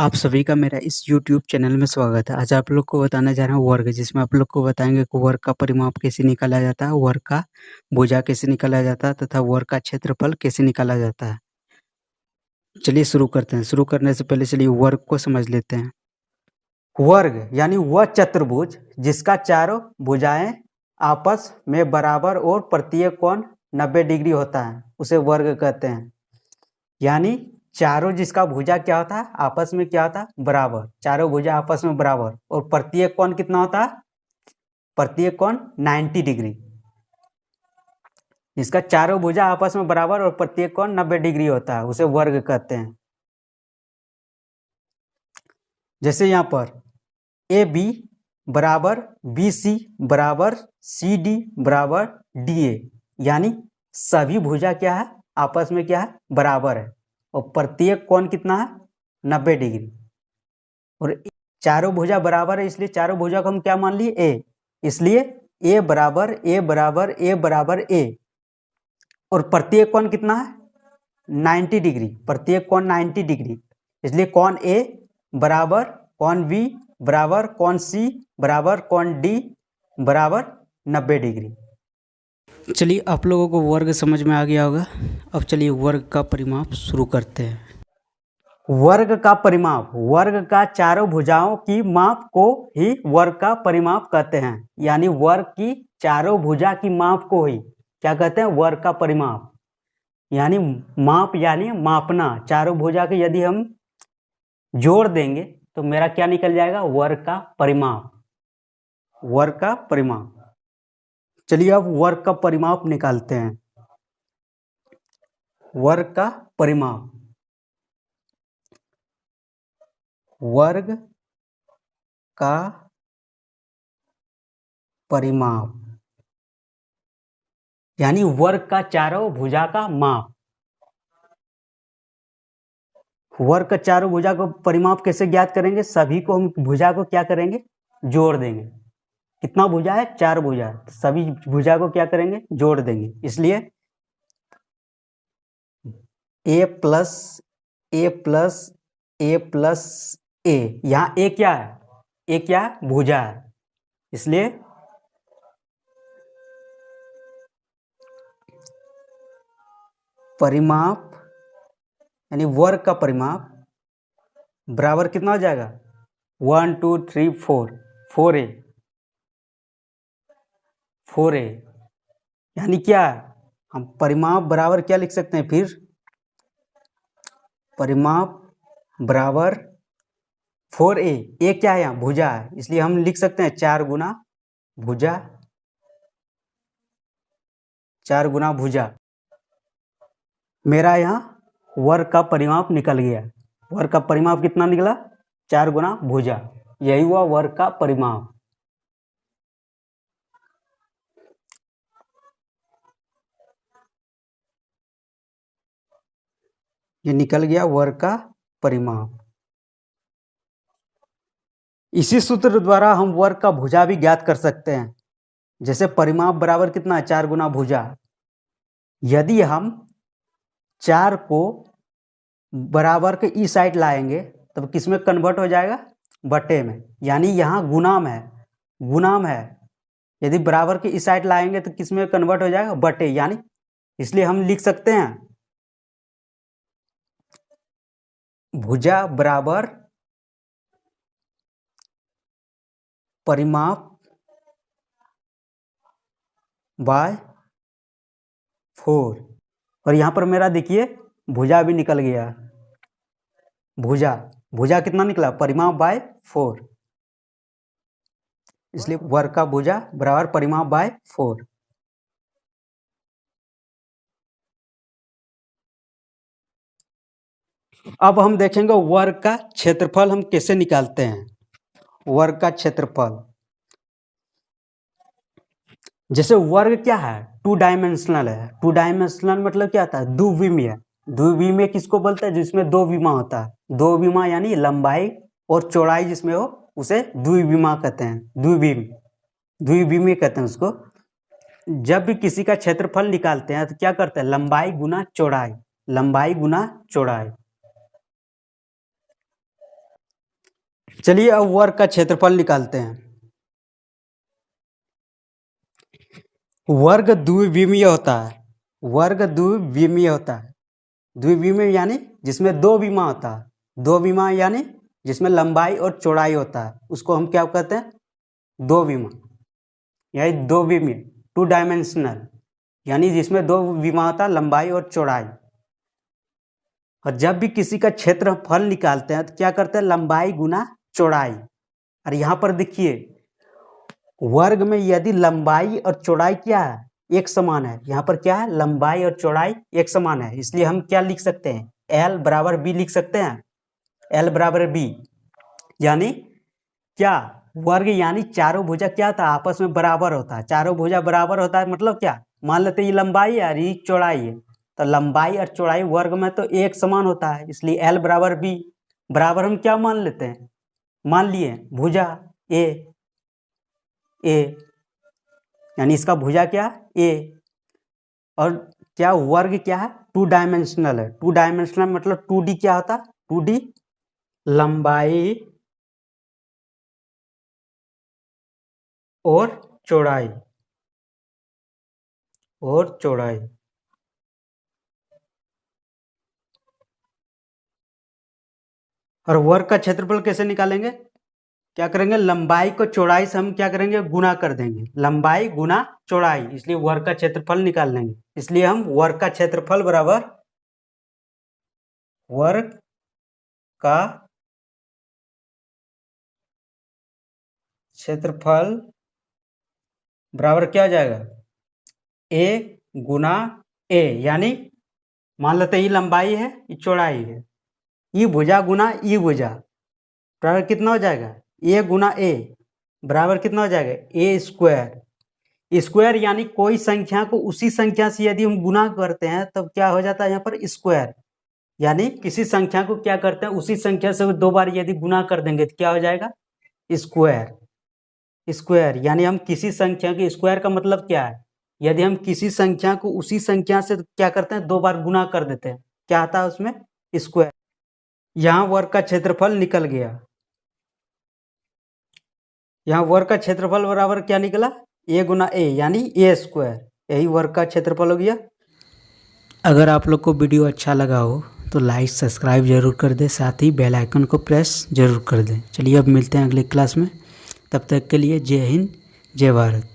आप सभी का मेरा इस यूट्यूब चैनल में स्वागत है। आज आप लोग को बताने जा रहे हैं वर्ग, जिसमें आप लोग को बताएँगे कि वर्ग का परिमाप कैसे निकाला जाता है, वर्ग का भुजा कैसे निकाला जाता है तथा वर्ग का क्षेत्रफल कैसे निकाला जाता है। चलिए शुरू करते हैं। शुरू करने से पहले चलिए वर्ग को समझ लेते हैं। वर्ग यानी वह चतुर्भुज जिसका चारों भुजाएं आपस में बराबर और प्रत्येक कोण 90 डिग्री होता है, उसे वर्ग कहते हैं। यानी चारों जिसका भुजा क्या होता है, आपस में क्या होता है, बराबर। चारों भुजा आपस में बराबर और प्रत्येक कोण कितना होता है, प्रत्येक कोण 90 डिग्री। जिसका चारों भुजा आपस में बराबर और प्रत्येक कोण 90 डिग्री होता है, उसे वर्ग कहते हैं। जैसे यहाँ पर ए बी बराबर बी सी बराबर सी डी बराबर डी ए, यानी सभी भुजा क्या है, आपस में क्या है, बराबर है और प्रत्येक कोण कितना है, 90 डिग्री। और चारों भुजा बराबर है, इसलिए चारों भुजा को हम क्या मान लिए, ए। इसलिए ए बराबर ए बराबर ए बराबर ए और प्रत्येक कोण कितना है, 90 डिग्री। प्रत्येक कोण 90 डिग्री, इसलिए कोण ए बराबर कोण बी बराबर कोण सी बराबर कोण डी बराबर 90 डिग्री। चलिए आप लोगों को वर्ग समझ में आ गया होगा। अब चलिए वर्ग का परिमाप शुरू करते हैं। वर्ग का परिमाप, वर्ग का चारों भुजाओं की माप को ही वर्ग का परिमाप कहते हैं। यानी वर्ग की चारों भुजा की माप को ही क्या कहते हैं, वर्ग का परिमाप। यानी माप यानी मापना। चारों भुजा के यदि हम जोड़ देंगे तो मेरा क्या निकल जाएगा, वर्ग का परिमाप। वर्ग का परिमाप। चलिए अब वर्ग का परिमाप निकालते हैं। वर्ग का परिमाप, वर्ग का परिमाप यानी वर्ग का चारों भुजा का माप। वर्ग का चारों भुजा को परिमाप कैसे ज्ञात करेंगे, सभी को हम भुजा को क्या करेंगे, जोड़ देंगे। कितना भुजा है, 4 भुजा है, तो सभी भुजा को क्या करेंगे, जोड़ देंगे। इसलिए ए प्लस ए प्लस ए प्लस ए, यहाँ ए क्या है, ए क्या है, भुजा है। इसलिए परिमाप यानी वर्ग का परिमाप बराबर कितना हो जाएगा, 1 2 3 4 4a 4a। यानी क्या है, हम परिमाप बराबर क्या लिख सकते हैं, फिर परिमाप बराबर 4a। ए क्या है, यहाँ भुजा है, इसलिए हम लिख सकते हैं 4 गुना भुजा, 4 गुना भुजा। मेरा यहाँ वर्ग का परिमाप निकल गया। वर्ग का परिमाप कितना निकला, 4 गुना भुजा। यही हुआ वर्ग का परिमाप। ये निकल गया वर्ग का परिमाप। इसी सूत्र द्वारा हम वर्ग का भुजा भी ज्ञात कर सकते हैं। जैसे परिमाप बराबर कितना है, 4 गुना भुजा। यदि हम 4 को बराबर के ई साइड लाएंगे तब किस में कन्वर्ट हो जाएगा, बटे में। यानी यहाँ गुणाम है, गुणाम है। यदि बराबर के इस साइड लाएंगे तो किस में कन्वर्ट हो जाएगा, बटे। यानी इसलिए हम लिख सकते हैं भुजा बराबर परिमाप बाय 4। और यहाँ पर मेरा देखिए भुजा भी निकल गया। भुजा, भुजा कितना निकला, परिमाप बाय 4। इसलिए वर्ग का भुजा बराबर परिमाप बाय 4। अब हम देखेंगे वर्ग का क्षेत्रफल हम कैसे निकालते हैं। वर्ग का क्षेत्रफल, जैसे वर्ग क्या है, 2 डायमेंशनल है। 2 डायमेंशनल मतलब क्या आता है, द्विविमीय। द्विविमीय किसको बोलते हैं, जिसमें 2 विमा होता है। 2 विमा यानी लंबाई और चौड़ाई जिसमें हो उसे द्विविमा कहते हैं। द्विविमीय कहते हैं उसको। जब भी किसी का क्षेत्रफल निकालते हैं तो क्या करते हैं, लंबाई गुना चौड़ाई, लंबाई गुना चौड़ाई। चलिए अब वर्ग का क्षेत्रफल निकालते हैं। वर्ग द्विविमीय होता है, वर्ग द्विविमीय होता है। द्विविमीय यानी जिसमें दो विमा होता है, दो विमा यानी जिसमें लंबाई और चौड़ाई होता है, उसको हम क्या कहते हैं? दो विमा, यानी दो विमीय, टू डायमेंशनल, यानी जिसमें दो विमा होता है, लंबाई और चौड़ाई। और जब भी किसी का क्षेत्रफल निकालते हैं तो क्या करते हैं? लंबाई गुना चौड़ाई। और यहाँ पर देखिए वर्ग में यदि लंबाई और चौड़ाई क्या है? एक समान है। यहाँ पर क्या है? लंबाई और चौड़ाई एक समान है, इसलिए हम क्या लिख सकते हैं? L बराबर B लिख सकते हैं। L बराबर B यानी क्या? वर्ग यानी चारों भुजा क्या था? आपस में बराबर होता है। चारों भुजा बराबर होता है मतलब क्या? मान लेते ये लंबाई है और ये चौड़ाई है, तो लंबाई और चौड़ाई वर्ग में तो एक समान होता है, इसलिए L बराबर B बराबर हम क्या मान लेते हैं? मान लिए भुजा A, यानी इसका भुजा क्या? A। और क्या वर्ग क्या है? टू डायमेंशनल है। टू डायमेंशनल मतलब 2D क्या होता? 2D लंबाई और चौड़ाई, और चौड़ाई। और वर्ग का क्षेत्रफल कैसे निकालेंगे? क्या करेंगे? लंबाई को चौड़ाई से हम क्या करेंगे? गुना कर देंगे, लंबाई गुना चौड़ाई, इसलिए वर्ग का क्षेत्रफल निकाल लेंगे। इसलिए हम वर्ग का क्षेत्रफल बराबर वर्ग का क्षेत्रफल बराबर क्या हो जाएगा? A गुना A, यानी मान लेते ये लंबाई है, ये चौड़ाई है, ई भुजा गुना ई भुजा बराबर कितना हो जाएगा? A गुना A बराबर कितना हो जाएगा? A square. स्क्वायर यानी कोई संख्या को उसी संख्या से यदि हम गुना करते हैं तब क्या हो जाता है? यहाँ पर स्क्वायर, यानी किसी संख्या को क्या करते हैं? उसी संख्या से दो बार यदि गुना कर देंगे तो क्या हो जाएगा? स्क्वायर। स्क्वायर यानी हम किसी संख्या के स्क्वायर का मतलब क्या है? यदि हम किसी संख्या को उसी संख्या से क्या करते हैं? दो बार गुना कर देते हैं, क्या आता है उसमें? स्क्वायर। यहाँ वर्ग का क्षेत्रफल निकल गया। यहाँ वर्ग का क्षेत्रफल बराबर क्या निकला? A गुना A यानी A स्क्वायर, यही वर्ग का क्षेत्रफल हो गया। अगर आप लोग को वीडियो अच्छा लगा हो तो लाइक सब्सक्राइब जरूर कर दें, साथ ही बेल आइकन को प्रेस जरूर कर दें। चलिए अब मिलते हैं अगले क्लास में, तब तक के लिए जय हिंद जय भारत।